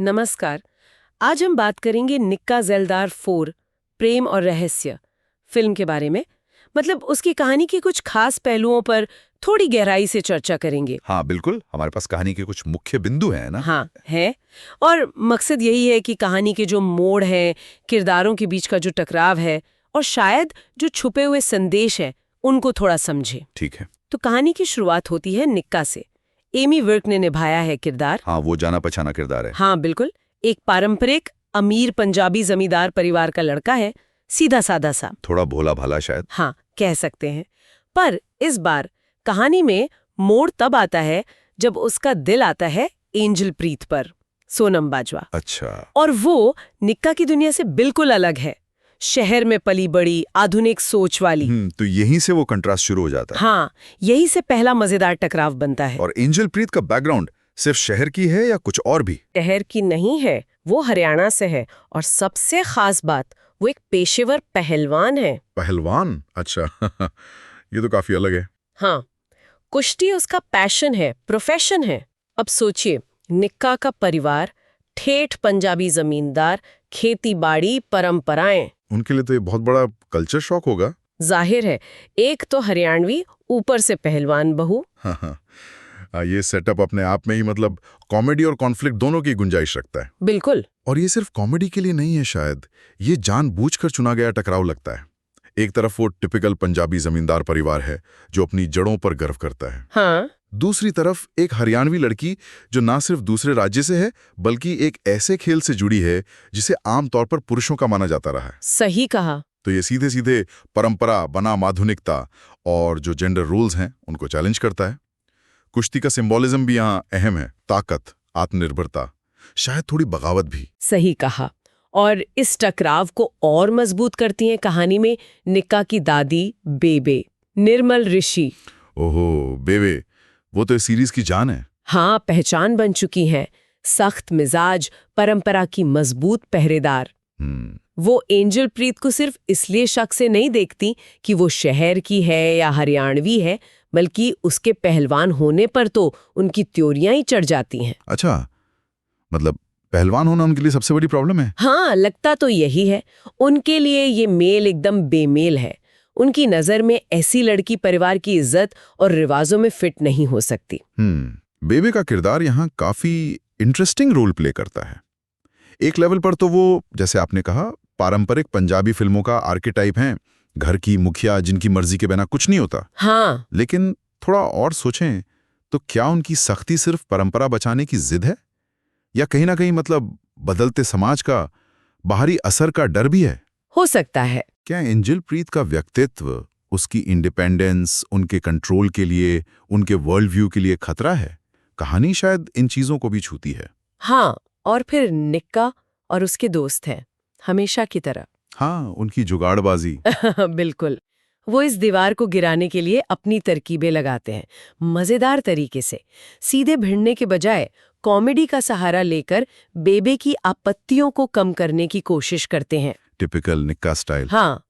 नमस्कार। आज हम बात करेंगे निक्का ज़ेल्दार 4 प्रेम और रहस्य फिल्म के बारे में। मतलब उसकी कहानी के कुछ खास पहलुओं पर थोड़ी गहराई से चर्चा करेंगे। हाँ बिल्कुल, हमारे पास कहानी के कुछ मुख्य बिंदु हैं ना। हाँ है। और मकसद यही है कि कहानी के जो मोड़ हैं, किरदारों के बीच का जो टकराव है और शायद जो छुपे हुए संदेश है उनको थोड़ा समझे। ठीक है। तो कहानी की शुरुआत होती है निक्का से। एमी विर्क ने निभाया है किरदार। हाँ, वो जाना पहचाना किरदार है। हाँ बिल्कुल। एक पारंपरिक अमीर पंजाबी जमींदार परिवार का लड़का है, सीधा साधा सा। थोड़ा भोला भाला शायद। हाँ कह सकते हैं। पर इस बार कहानी में मोड़ तब आता है जब उसका दिल आता है एंजल प्रीत पर, सोनम बाजवा। अच्छा। और वो निक्का की दुनिया से बिल्कुल अलग है। शहर में पली बड़ी, आधुनिक सोच वाली। तो यहीं से वो कंट्रास्ट शुरू हो जाता है। हाँ, यही से पहला मजेदार टकराव बनता है। और एंजल प्रीत का बैकग्राउंड सिर्फ शहर की है या कुछ और भी? शहर की नहीं है, वो हरियाणा से है। और सबसे खास बात, वो एक पेशेवर पहलवान है। पहलवान? अच्छा ये तो काफी अलग है। हाँ, कुश्ती उसका पैशन है, प्रोफेशन है। अब सोचिए, निक्का का परिवार, ठेठ पंजाबी जमींदार, खेती बाड़ी, परंपराएं। उनके लिए तो ये बहुत बड़ा कल्चर शॉक होगा। जाहिर है, एक तो हरियाणवी, ऊपर से पहलवान बहू। हाँ हाँ, ये सेटअप अपने आप में ही मतलब कॉमेडी और कॉन्फ्लिक्ट दोनों की गुंजाइश रखता है। बिल्कुल। और ये सिर्फ कॉमेडी के लिए नहीं है, शायद ये जानबूझकर चुना गया टकराव लगता है। एक तरफ वो टिपिकल पंजाबी जमींदार परिवार है जो अपनी जड़ों पर गर्व करता है। हाँ। दूसरी तरफ एक हरियाणवी लड़की जो ना सिर्फ दूसरे राज्य से है बल्कि एक ऐसे खेल से जुड़ी है जिसे आमतौर पर पुरुषों का माना जाता रहा है। सही कहा। तो ये सीधे सीधे परंपरा बनाम आधुनिकता और जो जेंडर रूल्स हैं उनको चैलेंज करता है। कुश्ती का सिंबॉलिज्म भी यहाँ अहम है, ताकत, आत्मनिर्भरता, शायद थोड़ी बगावत भी। सही कहा। और इस टकराव को और मजबूत करती हैं कहानी में निक्का की दादी बेबे, निर्मल ऋषि। ओहो, बेबे, वो तो इस सीरीज की जान है। हाँ, पहचान बन चुकी हैं। सख्त मिजाज, परंपरा की मजबूत पहरेदार। वो एंजल प्रीत को सिर्फ इसलिए शक से नहीं देखती कि वो शहर की है या हरियाणवी है, बल्कि उसके पहलवान होने पर तो उनकी त्योरियां ही चढ़ जाती हैं। अच्छा, मतलब पहलवान होना उनके लिए सबसे बड़ी प्रॉब्लम है? हाँ, लगता तो यही है। उनके लिए ये मेल एकदम बेमेल है। उनकी नजर में ऐसी लड़की परिवार की इज्जत और रिवाजों में फिट नहीं हो सकती। बेबे का किरदार यहाँ काफी इंटरेस्टिंग रोल प्ले करता है। एक लेवल पर तो वो, जैसे आपने कहा, पारंपरिक पंजाबी फिल्मों का आर्केटाइप हैं, घर की मुखिया जिनकी मर्जी के बिना कुछ नहीं होता। हाँ। लेकिन थोड़ा और सोचें तो क्या उनकी सख्ती सिर्फ परंपरा बचाने की जिद है या कहीं ना कहीं मतलब बदलते समाज का बाहरी असर का डर भी है? हो सकता है। क्या एंजल प्रीत का व्यक्तित्व, उसकी इंडिपेंडेंस, उनके कंट्रोल के लिए, उनके वर्ल्ड व्यू के लिए खतरा है? कहानी शायद इन चीजों को भी छूती है। हाँ, और फिर निक्का और उसके दोस्त हैं, हमेशा की तरह। हाँ, उनकी जुगाड़बाजी। बिल्कुल। वो इस दीवार को गिराने के लिए अपनी तरकीबें लगाते हैं, मजेदार तरीके से। सीधे भिड़ने के बजाय कॉमेडी का सहारा लेकर बेबे की आपत्तियों को कम करने की कोशिश करते हैं। टिपिकल निक्का स्टाइल। हाँ,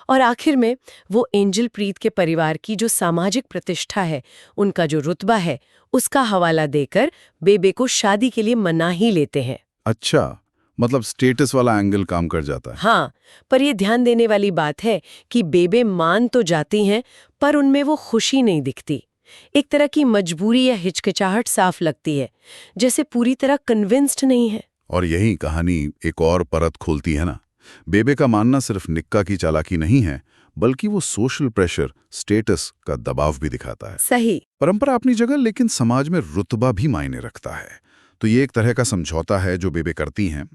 और आखिर में वो एंजल प्रीत के परिवार की जो सामाजिक प्रतिष्ठा है, उनका जो रुतबा है, उसका हवाला देकर बेबे को शादी के लिए मना ही लेते हैं। अच्छा, मतलब स्टेटस वाला एंगल काम कर जाता है। हाँ, पर ये ध्यान देने वाली बात है कि बेबे मान तो जाती हैं, पर उनमें वो खुशी नहीं दिखती। एक तरह की मजबूरी या हिचकिचाहट साफ लगती है, जैसे पूरी तरह कन्विंस्ड नहीं है। और यही कहानी एक और परत खोलती है ना। बेबे का मानना सिर्फ निक्का की चालाकी नहीं है, बल्कि वो सोशल प्रेशर, स्टेटस का दबाव भी दिखाता है। सही। परंपरा अपनी जगह, लेकिन समाज में रुतबा भी मायने रखता है। तो ये एक तरह का समझौता है जो बेबे करती हैं,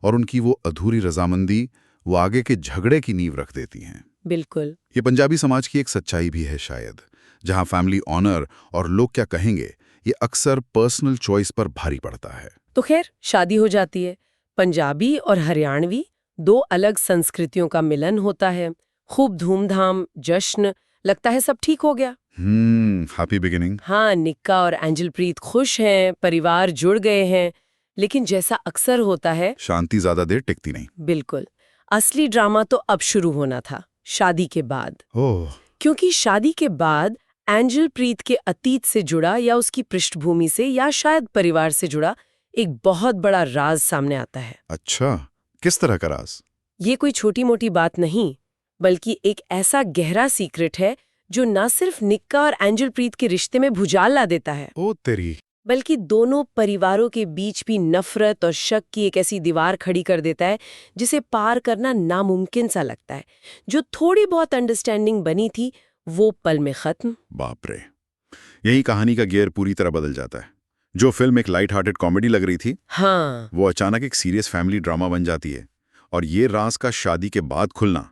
और उनकी वो अधूरी रजामंदी वो आगे के झगड़े की नींव रख देती हैं। बिल्कुल। ये पंजाबी समाज की एक सच्चाई भी है शायद, जहां फैमिली ऑनर और लोग क्या कहेंगे ये अक्सर पर्सनल चॉइस पर भारी पड़ता है। तो खैर, शादी हो जाती है। पंजाबी और हरियाणवी, दो अलग संस्कृतियों का मिलन होता है। खूब धूमधाम, जश्न, लगता है सब ठीक हो गया। Happy beginning. हाँ, निक्का और एंजल प्रीत खुश हैं, परिवार जुड़ गए हैं। लेकिन जैसा अक्सर होता है, शांति ज्यादा देर टिकती नहीं। बिल्कुल। असली ड्रामा तो अब शुरू होना था, शादी के बाद। ओह। क्योंकि शादी के बाद एंजल प्रीत के अतीत से जुड़ा या उसकी पृष्ठभूमि से या शायद परिवार से जुड़ा एक बहुत बड़ा राज सामने आता है। अच्छा, किस तरह का राज? ये कोई छोटी मोटी बात नहीं, बल्कि एक ऐसा गहरा सीक्रेट है जो न सिर्फ निक्का और एंजल प्रीत के रिश्ते में भुजाल ला देता है, ओ तेरी। बल्कि दोनों परिवारों के बीच भी नफरत और शक की एक ऐसी दीवार खड़ी कर देता है जिसे पार करना नामुमकिन सा लगता है। जो थोड़ी बहुत अंडरस्टैंडिंग बनी थी वो पल में खत्म। बाप रे, यही कहानी का गियर पूरी तरह बदल जाता है। जो फिल्म एक लाइट हार्टेड कॉमेडी लग रही थी, हाँ, वो अचानक एक सीरियस फैमिली ड्रामा बन जाती है। और ये राज का शादी के बाद खुलना,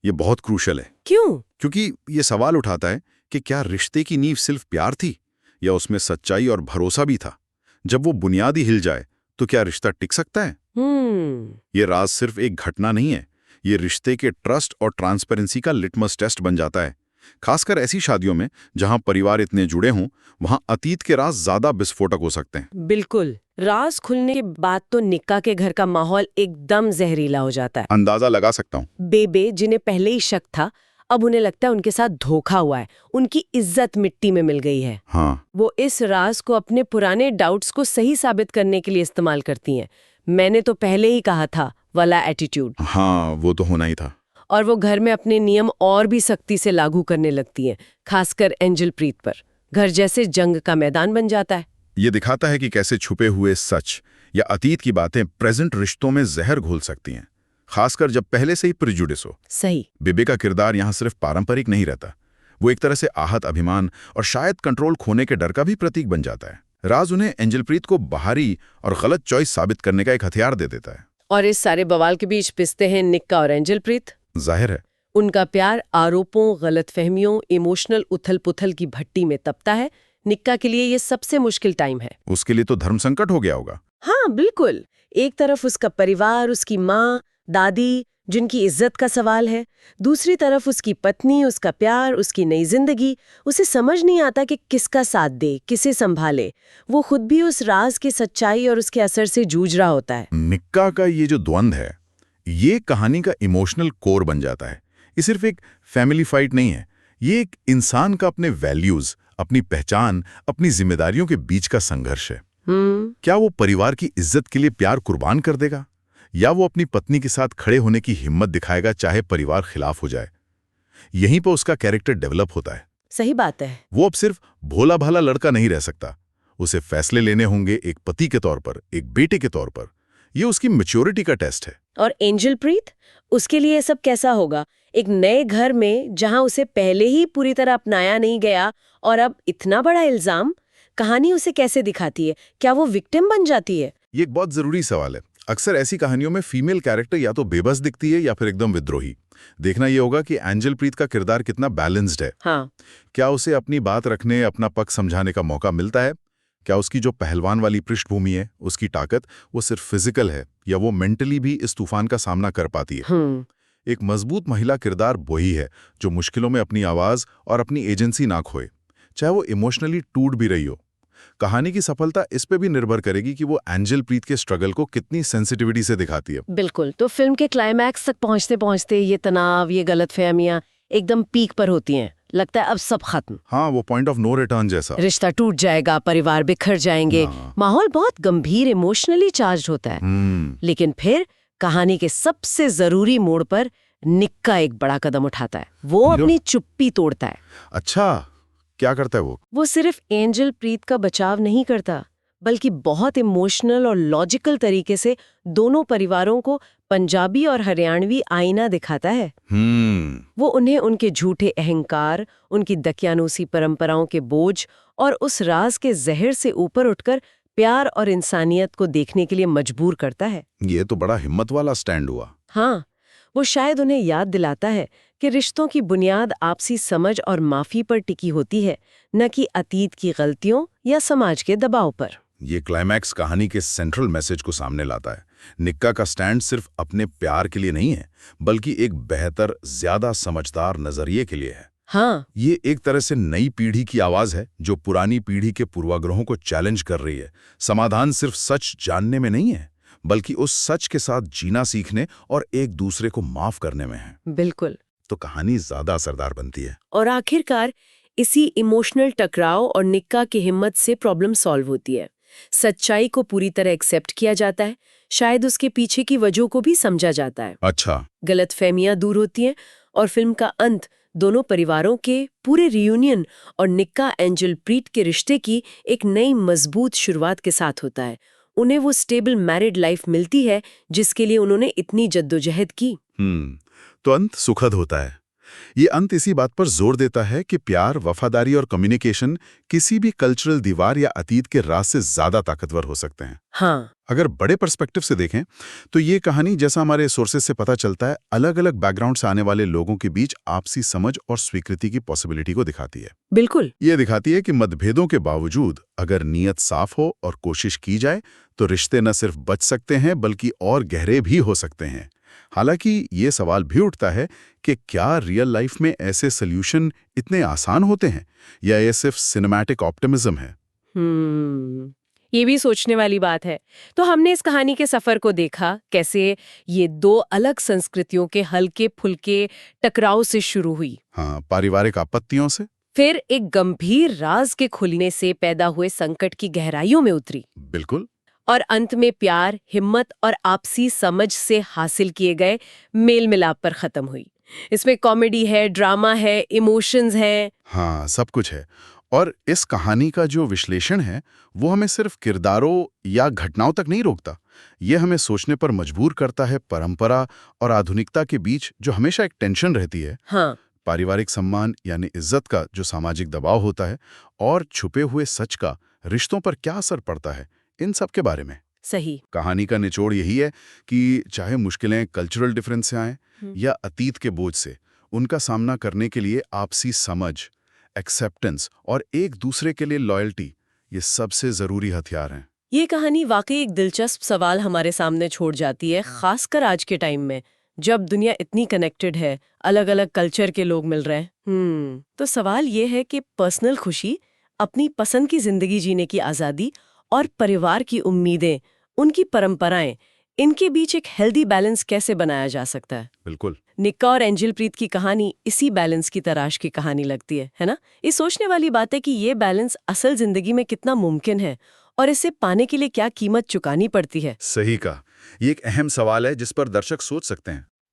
ये बहुत क्रूशल है। क्यों? क्योंकि ये सवाल उठाता है कि क्या रिश्ते की नींव सिर्फ प्यार थी या उसमें सच्चाई और भरोसा भी था? जब वो बुनियाद ही हिल जाए तो क्या रिश्ता टिक सकता है? ये राज सिर्फ एक घटना नहीं है, ये रिश्ते के ट्रस्ट और ट्रांसपेरेंसी का लिटमस टेस्ट बन जाता है। खासकर ऐसी शादियों में जहां परिवार इतने जुड़े हों, वहां अतीत के राज ज्यादा विस्फोटक हो सकते हैं। बिल्कुल। राज खुलने के बाद तो निक्का के घर का माहौल एकदम जहरीला हो जाता है। अंदाजा लगा सकता हूँ। बेबे, जिन्हें पहले ही शक था, अब उन्हें लगता है उनके साथ धोखा हुआ है, उनकी इज्जत मिट्टी में मिल गई है। हाँ, वो इस राज को अपने पुराने डाउट्स को सही साबित करने के लिए इस्तेमाल करती हैं। मैंने तो पहले ही कहा था वाला एटीट्यूड। हाँ, वो तो होना ही था। और वो घर में अपने नियम और भी सख्ती से लागू करने लगती हैं, खासकर एंजल प्रीत पर। घर जैसे जंग का मैदान बन जाता है। ये दिखाता है कि कैसे छुपे हुए सच या अतीत की बातें प्रेजेंट रिश्तों में जहर घोल सकती हैं, खासकर जब पहले से ही प्रिजुडिस हो। सही। बेबे का किरदार यहाँ सिर्फ पारंपरिक नहीं रहता, वो एक तरह से आहत अभिमान और शायद कंट्रोल खोने के डर का भी प्रतीक बन जाता है। राज उन्हें एंजल प्रीत को बाहरी और गलत चॉइस साबित करने का एक हथियार दे देता है। और इस सारे बवाल के बीच पिसते हैं निक्का और एंजल प्रीत। जाहिर है, उनका प्यार आरोपों, गलतफहमियों, इमोशनल उथल-पुथल की भट्टी में तपता है। निक्का के लिए ये सबसे मुश्किल टाइम है। उसके लिए तो धर्म संकट हो गया होगा। हाँ, बिल्कुल। एक तरफ उसका परिवार, उसकी माँ, दादी, जिनकी इज्जत का सवाल है। दूसरी तरफ उसकी पत्नी, उसका प्यार, उसकी नई जिंदगी। उसे समझ नहीं आता कि किसका साथ दे, किसे संभाले। वो खुद भी उस राज की सच्चाई और उसके असर से जूझ रहा होता है। निक्का का ये जो द्वंद्व है, ये कहानी का इमोशनल कोर बन जाता है। ये सिर्फ एक फैमिली फाइट नहीं है, ये एक इंसान का अपने वैल्यूज, अपनी पहचान, अपनी जिम्मेदारियों के बीच का संघर्ष है। क्या वो परिवार की इज्जत के लिए प्यार कुर्बान कर देगा, या वो अपनी पत्नी के साथ खड़े होने की हिम्मत दिखाएगा चाहे परिवार खिलाफ हो जाए? यहीं पर उसका कैरेक्टर डेवलप होता है। सही बात है। वो अब सिर्फ भोला भाला लड़का नहीं रह सकता, उसे फैसले लेने होंगे एक पति के तौर पर, एक बेटे के तौर पर। ये उसकी मैच्योरिटी का टेस्ट है। और एंजल प्रीत, उसके लिए सब कैसा होगा? एक नए घर में जहां उसे पहले ही पूरी तरह अपनाया नहीं गया, और अब इतना बड़ा इल्जाम। कहानी उसे कैसे दिखाती है? क्या वो विक्टिम बन जाती है? ये एक बहुत जरूरी सवाल है। अक्सर ऐसी कहानियों में फीमेल कैरेक्टर या तो बेबस दिखती है या फिर एकदम विद्रोही। देखना ये होगा कि एंजल प्रीत का किरदार कितना बैलेंस्ड है। हाँ। क्या उसे अपनी बात रखने, अपना पक्ष समझाने का मौका मिलता है? क्या उसकी जो पहलवान वाली पृष्ठभूमि है, उसकी ताकत, वो सिर्फ फिजिकल है या वो मेंटली भी इस तूफान का सामना कर पाती है? एक मजबूत महिला किरदार वही है जो मुश्किलों में अपनी आवाज और अपनी एजेंसी ना खोए, चाहे वो इमोशनली टूट भी रही हो। कहानी की सफलता इस पे भी निर्भर करेगी कि वो एंजल प्रीत के स्ट्रगल को कितनी सेंसिटिविटी से दिखाती है। बिल्कुल। तो फिल्म के क्लाइमैक्स तक पहुंचते पहुंचते ये तनाव, ये गलतफहमियां एकदम पीक पर होती हैं। लगता है अब सब खत्म। हाँ, वो पॉइंट ऑफ नो रिटर्न जैसा। रिश्ता टूट जाएगा, परिवार बिखर जाएंगे। माहौल बहुत गंभीर, इमोशनली चार्ज होता है। लेकिन फिर कहानी के सबसे जरूरी मोड़ पर निक्का एक बड़ा कदम उठाता है। वो अपनी चुप्पी तोड़ता है। अच्छा, क्या करता है वो? वो सिर्फ एंजल प्रीत का बचाव नहीं करता, बल्कि बहुत इमोशनल और लॉजिकल तरीके से दोनों परिवारों को पंजाबी और हरियाणवी आईना दिखाता है। वो उन्हें उनके झूठे अहंकार, उनकी दकियानूसी परंपराओं के बोझ और उस राज के जहर से ऊपर उठकर प्यार और इंसानियत को देखने के लिए मजबूर करता है। ये तो बड़ा हिम्मत वाला स्टैंड हुआ। हाँ, वो शायद उन्हें याद दिलाता है कि रिश्तों की बुनियाद आपसी समझ और माफी पर टिकी होती है, न कि अतीत की गलतियों या समाज के दबाव पर। ये क्लाइमैक्स कहानी के सेंट्रल मैसेज को सामने लाता है। निक्का का स्टैंड सिर्फ अपने प्यार के लिए नहीं है, बल्कि एक बेहतर, ज्यादा समझदार नजरिए के लिए है। हाँ, ये एक तरह से नई पीढ़ी की आवाज है जो पुरानी पीढ़ी के पूर्वाग्रहों को चैलेंज कर रही है। समाधान सिर्फ सच जानने में नहीं है, बल्कि उस सच के साथ जीना सीखने और एक दूसरे को माफ करने में है। बिल्कुल। तो कहानी ज्यादा असरदार बनती है। और आखिरकार इसी इमोशनल टकराव और निक्का की हिम्मत से प्रॉब्लम सॉल्व होती है। सच्चाई को पूरी तरह एक्सेप्ट किया जाता है, शायद उसके पीछे की वजह को भी समझा जाता है। अच्छा। गलतफहमियां दूर होती हैं और फिल्म का अंत दोनों परिवारों के पूरे रियूनियन और निक्का एंजल प्रीत के रिश्ते की एक नई मजबूत शुरुआत के साथ होता है। उन्हें वो स्टेबल मैरिड लाइफ मिलती है जिसके लिए उन्होंने इतनी जद्दोजहद की। तो अंत सुखद होता है। ये अंत इसी बात पर जोर देता है कि प्यार, वफादारी और कम्युनिकेशन किसी भी कल्चरल दीवार या अतीत के राज से ज्यादा ताकतवर हो सकते हैं। हाँ, अगर बड़े पर्सपेक्टिव से देखें तो ये कहानी, जैसा हमारे सोर्सेस से पता चलता है, अलग अलग बैकग्राउंड से आने वाले लोगों के बीच आपसी समझ और स्वीकृति की पॉसिबिलिटी को दिखाती है। बिल्कुल। ये दिखाती है कि मतभेदों के बावजूद अगर नीयत साफ हो और कोशिश की जाए तो रिश्ते न सिर्फ बच सकते हैं बल्कि और गहरे भी हो सकते हैं। हालांकि ये सवाल भी उठता है कि क्या रियल लाइफ में ऐसे सॉल्यूशन इतने आसान होते हैं या ये सिर्फ सिनेमैटिक ऑप्टिमिज्म है? ये भी सोचने वाली बात है। तो हमने इस कहानी के सफर को देखा, कैसे ये दो अलग संस्कृतियों के हल्के फुल्के टकराव से शुरू हुई। हाँ, पारिवारिक आपत्तियों से फिर एक गंभीर राज के खुलने से पैदा हुए संकट की गहराइयों में उतरी। बिल्कुल। और अंत में प्यार, हिम्मत और आपसी समझ से हासिल किए गए मेल मिलाप पर खत्म हुई। इसमें कॉमेडी है, ड्रामा है, इमोशंस हैं। हाँ, सब कुछ है। और इस कहानी का जो विश्लेषण है वो हमें सिर्फ किरदारों या घटनाओं तक नहीं रोकता। ये हमें सोचने पर मजबूर करता है परंपरा और आधुनिकता के बीच जो हमेशा एक टेंशन रहती है। हाँ, पारिवारिक सम्मान यानी इज्जत का जो सामाजिक दबाव होता है और छुपे हुए सच का रिश्तों पर क्या असर पड़ता है, इन सब के बारे में। सही। कहानी का निचोड़ यही है कि चाहे मुश्किलें कल्चरल डिफरेंस से आएं या अतीत के बोझ से, उनका सामना करने के लिए आपसी समझ, एक्सेप्टेंस और एक दूसरे के लिए लॉयल्टी, ये सबसे जरूरी हथियार हैं। ये कहानी वाकई एक दिलचस्प सवाल हमारे सामने छोड़ जाती है, खासकर आज के टाइम में जब दुनिया इतनी कनेक्टेड है, अलग अलग कल्चर के लोग मिल रहे हैं। तो सवाल ये है कि पर्सनल खुशी, अपनी पसंद की जिंदगी जीने की आज़ादी और परिवार की उम्मीदें, उनकी परंपराएं, इनके बीच एक हेल्दी बैलेंस कैसे बनाया जा सकता है? बिल्कुल। निक्का और एंजल प्रीत की कहानी इसी बैलेंस की तलाश की कहानी लगती है ना? ये सोचने वाली बात है कि ये बैलेंस असल जिंदगी में कितना मुमकिन है और इसे पाने के लिए क्या कीमत चुकानी पड़ती है। सही कहा। ये एक अहम सवाल है जिस पर दर्शक सोच सकते हैं।